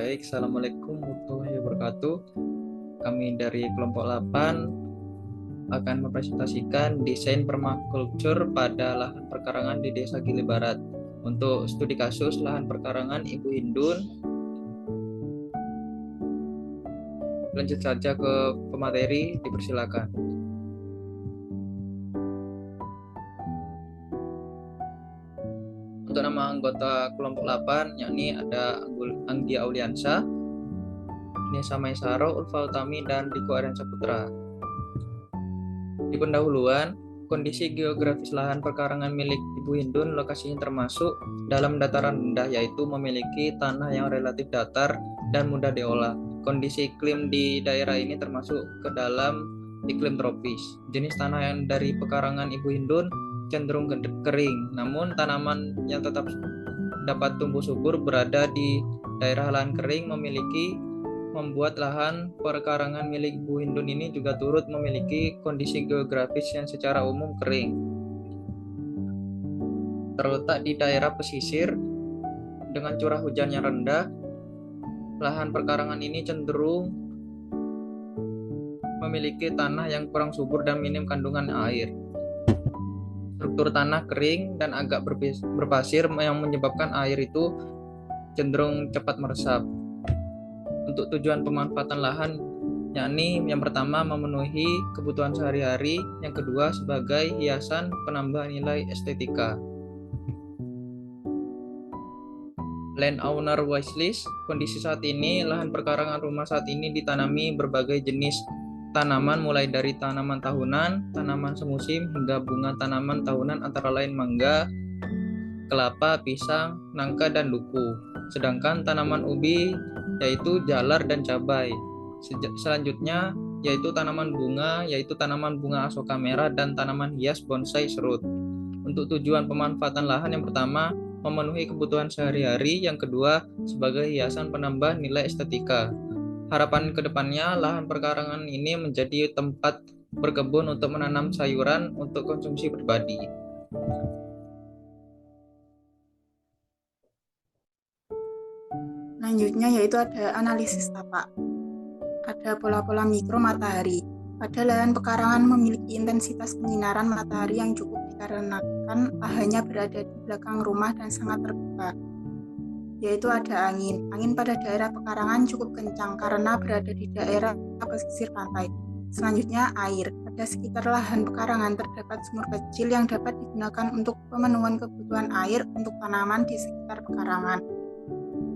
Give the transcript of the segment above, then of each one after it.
Baik, Assalamualaikum warahmatullahi wabarakatuh. Kami dari kelompok 8 akan mempresentasikan desain permakultur pada lahan perkarangan di Desa Gili Barat. Untuk studi kasus lahan perkarangan Ibu Hindun, lanjut saja ke pemateri, dipersilakan. Untuk nama anggota kelompok 8, yakni ada Anggia Auliansa, Nisa Maisaro, Ulfa Utami, dan Diko Aryan Saputra. Di pendahuluan, kondisi geografis lahan perkarangan milik Ibu Hindun lokasinya termasuk dalam dataran rendah, yaitu memiliki tanah yang relatif datar dan mudah diolah. Kondisi iklim di daerah ini termasuk ke dalam iklim tropis. Jenis tanah yang dari pekarangan Ibu Hindun cenderung kering, namun tanaman yang tetap dapat tumbuh subur berada di daerah lahan kering membuat lahan perkarangan milik Ibu Hindun ini juga turut memiliki kondisi geografis yang secara umum kering. Terletak di daerah pesisir dengan curah hujan yang rendah, lahan perkarangan ini cenderung memiliki tanah yang kurang subur dan minim kandungan air. Struktur tanah kering dan agak berpasir yang menyebabkan air itu cenderung cepat meresap. Untuk tujuan pemanfaatan lahan, yakni yang pertama memenuhi kebutuhan sehari-hari, yang kedua sebagai hiasan penambah nilai estetika. Land owner wishlist. Kondisi saat ini, lahan perkarangan rumah saat ini ditanami berbagai jenis tanaman mulai dari tanaman tahunan, tanaman semusim, hingga bunga tanaman tahunan antara lain mangga, kelapa, pisang, nangka, dan duku. Sedangkan tanaman ubi yaitu jalar dan cabai. Selanjutnya yaitu tanaman bunga asoka merah, dan tanaman hias bonsai serut. Untuk tujuan pemanfaatan lahan, yang pertama memenuhi kebutuhan sehari-hari, yang kedua sebagai hiasan penambah nilai estetika. Harapan kedepannya, lahan perkarangan ini menjadi tempat berkebun untuk menanam sayuran untuk konsumsi pribadi. Selanjutnya yaitu ada analisis tapak. Ada pola-pola mikro matahari. Pada lahan pekarangan memiliki intensitas penyinaran matahari yang cukup dikarenakan lahannya berada di belakang rumah dan sangat terbuka. Yaitu ada angin. Angin pada daerah pekarangan cukup kencang karena berada di daerah pesisir pantai. Selanjutnya air. Pada sekitar lahan pekarangan terdapat sumur kecil yang dapat digunakan untuk pemenuhan kebutuhan air untuk tanaman di sekitar pekarangan.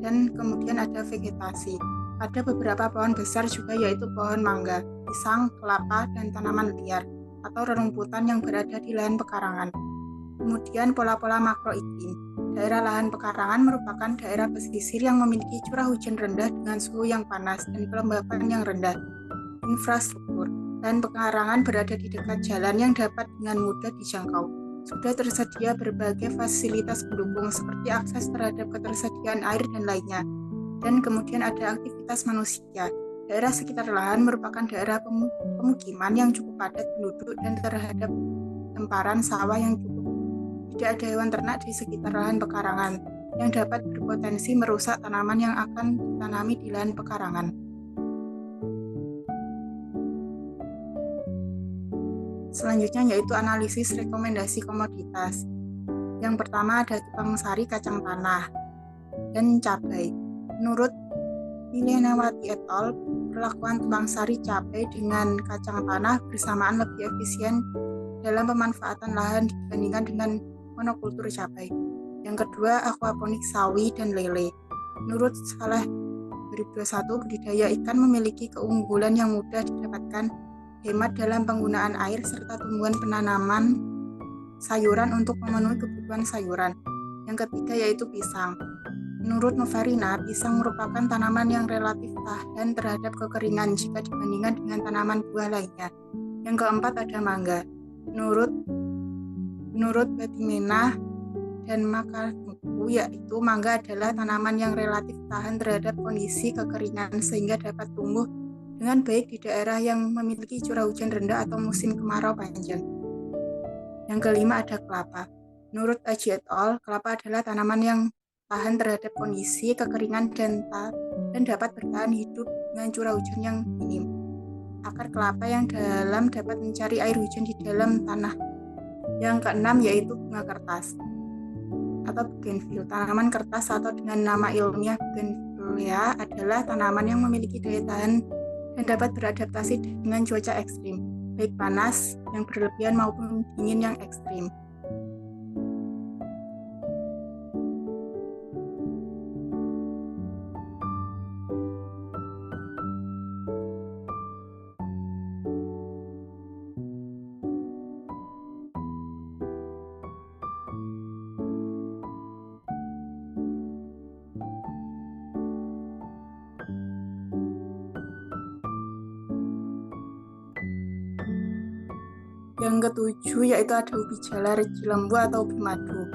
Dan kemudian ada vegetasi. Ada beberapa pohon besar juga, yaitu pohon mangga, pisang, kelapa, dan tanaman liar atau rerumputan yang berada di lahan pekarangan. Kemudian pola-pola makro iklim. Daerah lahan pekarangan merupakan daerah pesisir yang memiliki curah hujan rendah dengan suhu yang panas dan kelembapan yang rendah. Infrastruktur. Lahan pekarangan berada di dekat jalan yang dapat dengan mudah dijangkau. Sudah tersedia berbagai fasilitas pendukung seperti akses terhadap ketersediaan air dan lainnya. Dan kemudian ada aktivitas manusia. Daerah sekitar lahan merupakan daerah pemukiman yang cukup padat penduduk dan terhadap hamparan sawah yang cukup. Tidak ada hewan ternak di sekitar lahan pekarangan yang dapat berpotensi merusak tanaman yang akan ditanami di lahan pekarangan. Selanjutnya yaitu analisis rekomendasi komoditas. Yang pertama ada tupang sari kacang tanah dan cabai. Menurut Milenawati et al., perlakuan tupang sari cabai dengan kacang tanah bersamaan lebih efisien dalam pemanfaatan lahan dibandingkan dengan monokultur cabai. Yang kedua, aquaponik sawi dan lele. Menurut Saleh 2021, budidaya ikan memiliki keunggulan yang mudah didapatkan, hemat dalam penggunaan air, serta tumbuhan penanaman sayuran untuk memenuhi kebutuhan sayuran. Yang ketiga yaitu pisang. Menurut Novarina, pisang merupakan tanaman yang relatif tahan terhadap kekeringan jika dibandingkan dengan tanaman buah lainnya. Yang keempat ada mangga. Menurut Batimena dan Makanuku, yaitu mangga adalah tanaman yang relatif tahan terhadap kondisi kekeringan sehingga dapat tumbuh dengan baik di daerah yang memiliki curah hujan rendah atau musim kemarau panjang. Yang kelima ada kelapa. Menurut Aji et al., kelapa adalah tanaman yang tahan terhadap kondisi kekeringan dan dan dapat bertahan hidup dengan curah hujan yang minim. Akar kelapa yang dalam dapat mencari air hujan di dalam tanah. Yang keenam yaitu bunga kertas atau bougainville. Tanaman kertas atau dengan nama ilmiah bougainvillea adalah tanaman yang memiliki daya tahan dan dapat beradaptasi dengan cuaca ekstrim, baik panas yang berlebihan maupun dingin yang ekstrim. Yang ketujuh yaitu ada ubi jalar cilembu atau ubi madu.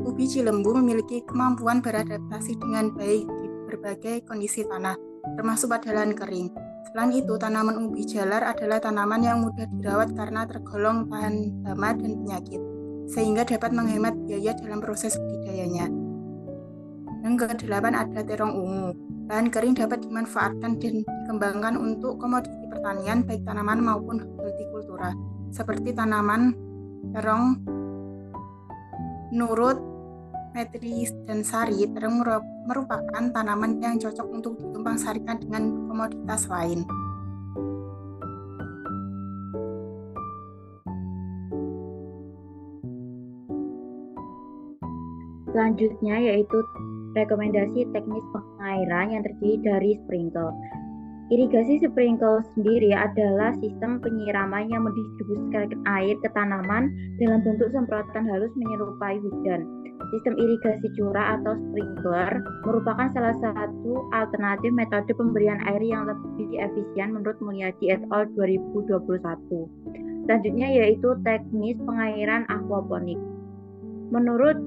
Ubi cilembu memiliki kemampuan beradaptasi dengan baik di berbagai kondisi tanah, termasuk pada lahan kering. Selain itu, tanaman ubi jalar adalah tanaman yang mudah dirawat karena tergolong tahan hama dan penyakit, sehingga dapat menghemat biaya dalam proses budidayanya. Yang kedelapan ada terong ungu. Lahan kering dapat dimanfaatkan dan dikembangkan untuk komoditi pertanian, baik tanaman maupun hortikultura, seperti tanaman terong. Menurut Petri dan Sari, terong merupakan tanaman yang cocok untuk ditumpang sarikan dengan komoditas lain. Selanjutnya yaitu rekomendasi teknis pengairan yang terdiri dari sprinkle. Irigasi sprinkle sendiri adalah sistem penyiraman yang mendistribusikan air ke tanaman dalam bentuk semprotan halus menyerupai hujan. Sistem irigasi curah atau sprinkler merupakan salah satu alternatif metode pemberian air yang lebih efisien menurut Mulyadi et al. 2021. Selanjutnya yaitu teknis pengairan aquaponik. Menurut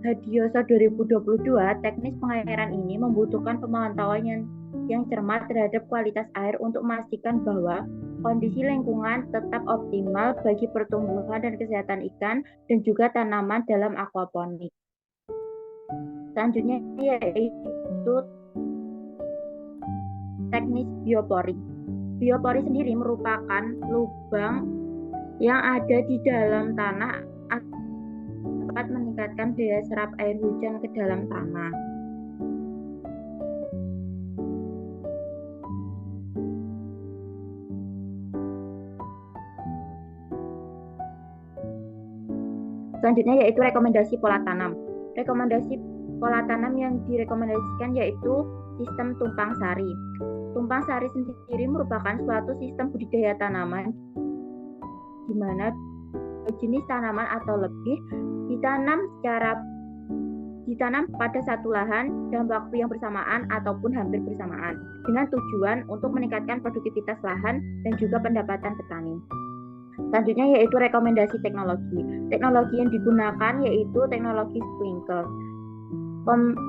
Hadiosa 2022, teknis pengairan ini membutuhkan pemantauan yang cermat terhadap kualitas air untuk memastikan bahwa kondisi lingkungan tetap optimal bagi pertumbuhan dan kesehatan ikan dan juga tanaman dalam aquaponik. Selanjutnya yaitu teknis biopori. Biopori sendiri merupakan lubang yang ada di dalam tanah dapat meningkatkan daya serap air hujan ke dalam tanah. Selanjutnya yaitu rekomendasi pola tanam. Rekomendasi pola tanam yang direkomendasikan yaitu sistem tumpang sari. Tumpang sari sendiri merupakan suatu sistem budidaya tanaman di mana jenis tanaman atau lebih ditanam pada satu lahan dalam waktu yang bersamaan ataupun hampir bersamaan dengan tujuan untuk meningkatkan produktivitas lahan dan juga pendapatan petani. Selanjutnya yaitu rekomendasi teknologi. Teknologi yang digunakan yaitu teknologi sprinkler.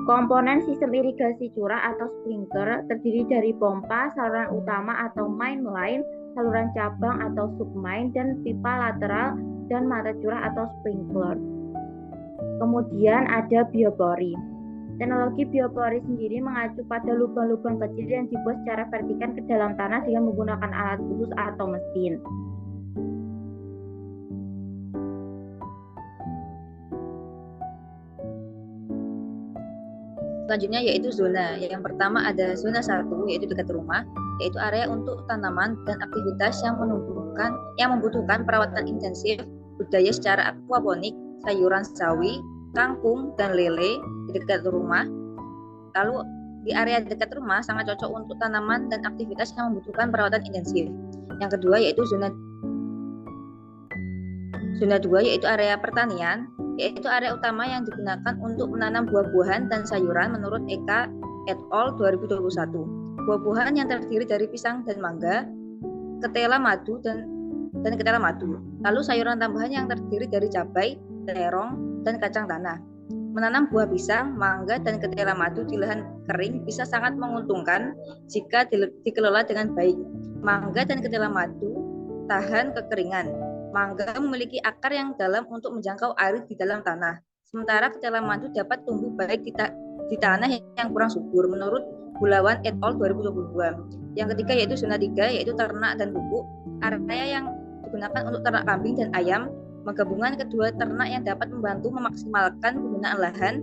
Komponen sistem irigasi curah atau sprinkler terdiri dari pompa, saluran utama atau main line, saluran cabang atau submain, dan pipa lateral dan mata curah atau sprinkler. Kemudian ada biopori. Teknologi biopori sendiri mengacu pada lubang-lubang kecil yang dibuat secara vertikal ke dalam tanah dengan menggunakan alat khusus atau mesin. Selanjutnya yaitu zona. Yang pertama ada zona 1 yaitu dekat rumah, yaitu area untuk tanaman dan aktivitas yang membutuhkan perawatan intensif, budidaya secara aquaponik, sayuran sawi, kangkung, dan lele di dekat rumah. Lalu di area dekat rumah sangat cocok untuk tanaman dan aktivitas yang membutuhkan perawatan intensif. Yang kedua yaitu zona 2 yaitu area pertanian, yaitu area utama yang digunakan untuk menanam buah-buahan dan sayuran menurut Eka et al. 2021. Buah-buahan yang terdiri dari pisang dan mangga, ketela madu dan ketela madu. Lalu sayuran tambahan yang terdiri dari cabai, terong, dan kacang tanah. Menanam buah pisang, mangga, dan ketela madu di lahan kering bisa sangat menguntungkan jika dikelola dengan baik. Mangga dan ketela madu tahan kekeringan. Mangga memiliki akar yang dalam untuk menjangkau air di dalam tanah. Sementara ketela madu dapat tumbuh baik di tanah yang kurang subur. Menurut Bulawan et al. 2022. Yang ketiga yaitu zona 3, yaitu ternak dan pupuk, area yang digunakan untuk ternak kambing dan ayam. Menggabungkan kedua ternak yang dapat membantu memaksimalkan penggunaan lahan.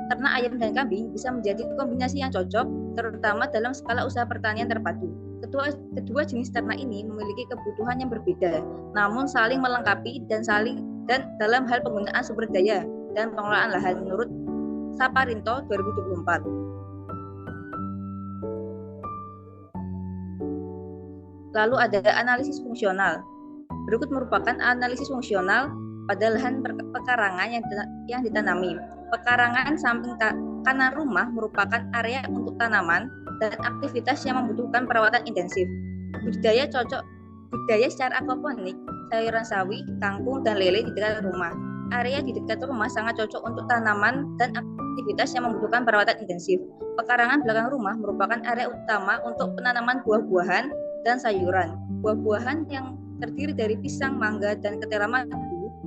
Ternak ayam dan kambing bisa menjadi kombinasi yang cocok, terutama dalam skala usaha pertanian terpadu. Kedua jenis ternak ini memiliki kebutuhan yang berbeda, namun saling melengkapi dan dalam hal penggunaan sumber daya dan pengelolaan lahan menurut Saparinto 2024. Lalu ada analisis fungsional. Berikut merupakan analisis fungsional pada lahan pekarangan yang ditanami. Pekarangan samping kanan rumah merupakan area untuk tanaman dan aktivitas yang membutuhkan perawatan intensif. Budidaya secara aquaponik, sayuran sawi, kangkung, dan lele di dekat rumah. Area di dekat rumah sangat cocok untuk tanaman dan aktivitas yang membutuhkan perawatan intensif. Pekarangan belakang rumah merupakan area utama untuk penanaman buah-buahan dan sayuran. Buah-buahan yang terdiri dari pisang, mangga, dan ketela madu,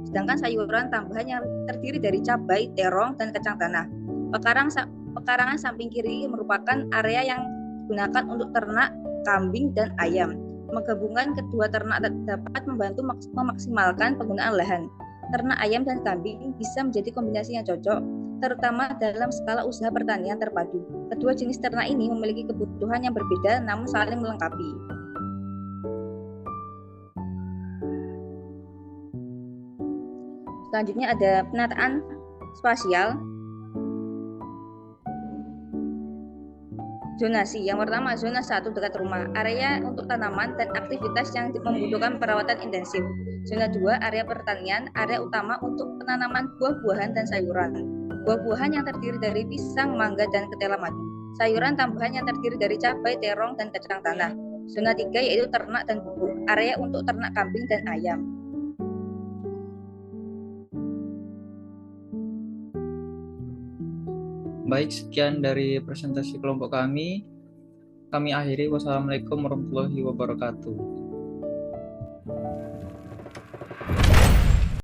sedangkan sayuran tambahan yang terdiri dari cabai, terong, dan kacang tanah. Pekarangan samping kiri merupakan area yang digunakan untuk ternak, kambing, dan ayam. Menggabungkan kedua ternak dapat membantu memaksimalkan penggunaan lahan. Ternak ayam dan kambing bisa menjadi kombinasi yang cocok, terutama dalam skala usaha pertanian terpadu. Kedua jenis ternak ini memiliki kebutuhan yang berbeda namun saling melengkapi. Selanjutnya ada penataan spasial. Zonasi. Yang pertama, zona 1 dekat rumah, area untuk tanaman dan aktivitas yang membutuhkan perawatan intensif. Zona 2, area pertanian, area utama untuk penanaman buah-buahan dan sayuran. Buah-buahan yang terdiri dari pisang, mangga, dan ketela madu. Sayuran tambahan yang terdiri dari cabai, terong, dan kacang tanah. Zona 3 yaitu ternak dan pupuk, area untuk ternak kambing dan ayam. Baik, sekian dari presentasi kelompok kami. Kami akhiri. Wassalamualaikum warahmatullahi wabarakatuh.